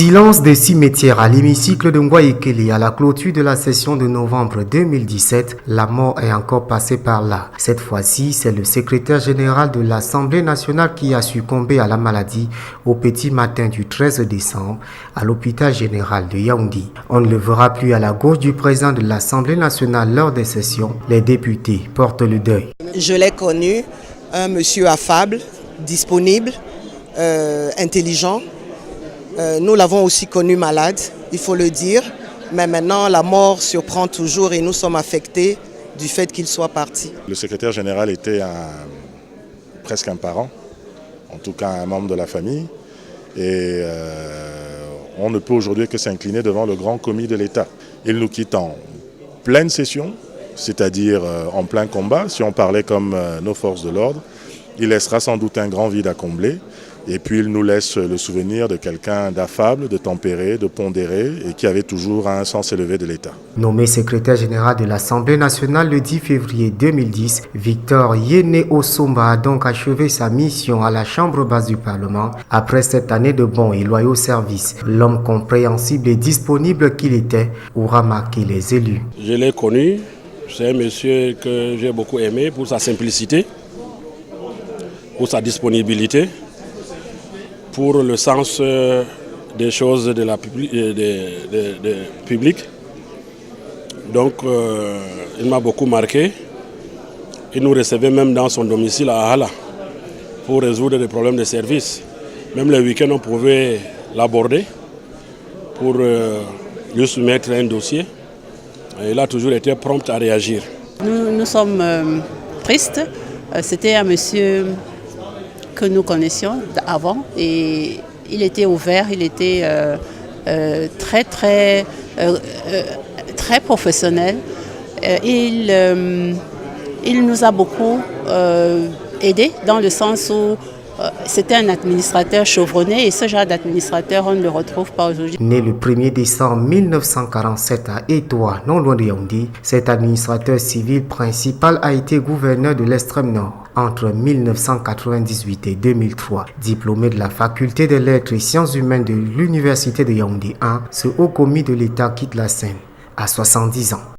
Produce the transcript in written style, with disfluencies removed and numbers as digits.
Silence des cimetières à l'hémicycle de Ngwaikeli à la clôture de la session de novembre 2017. La mort est encore passée par là. Cette fois-ci, c'est le secrétaire général de l'Assemblée nationale qui a succombé à la maladie au petit matin du 13 décembre à l'hôpital général de Yaoundé. On ne le verra plus à la gauche du président de l'Assemblée nationale lors des sessions. Les députés portent le deuil. Je l'ai connu, un monsieur affable, disponible, intelligent. Nous l'avons aussi connu malade, il faut le dire, mais maintenant la mort surprend toujours et nous sommes affectés du fait qu'il soit parti. Le secrétaire général était presque un parent, en tout cas un membre de la famille, et on ne peut aujourd'hui que s'incliner devant le grand commis de l'État. Il nous quitte en pleine session, c'est-à-dire en plein combat, si on parlait comme nos forces de l'ordre. Il laissera sans doute un grand vide à combler. Et puis il nous laisse le souvenir de quelqu'un d'affable, de tempéré, de pondéré et qui avait toujours un sens élevé de l'État. Nommé secrétaire général de l'Assemblée nationale le 10 février 2010, Victor Yene Osomba a donc achevé sa mission à la Chambre basse du Parlement. Après cette année de bons et loyaux services, l'homme compréhensible et disponible qu'il était aura marqué les élus. Je l'ai connu, c'est un monsieur que j'ai beaucoup aimé pour sa simplicité, pour sa disponibilité, pour le sens des choses de la public. Donc il m'a beaucoup marqué. Il nous recevait même dans son domicile à Ahala pour résoudre des problèmes de service. Même le week-end, on pouvait l'aborder pour lui soumettre un dossier. Et il a toujours été prompt à réagir. Nous sommes tristes. C'était un monsieur que nous connaissions avant et il était ouvert, il était très professionnel. Il nous a beaucoup aidés dans le sens où c'était un administrateur chevronné et ce genre d'administrateur, on ne le retrouve pas aujourd'hui. Né le 1er décembre 1947 à Etoua, non loin de Yaoundé, cet administrateur civil principal a été gouverneur de l'extrême nord entre 1998 et 2003. Diplômé de la faculté des lettres et sciences humaines de l'université de Yaoundé 1, ce haut commis de l'État quitte la scène à 70 ans.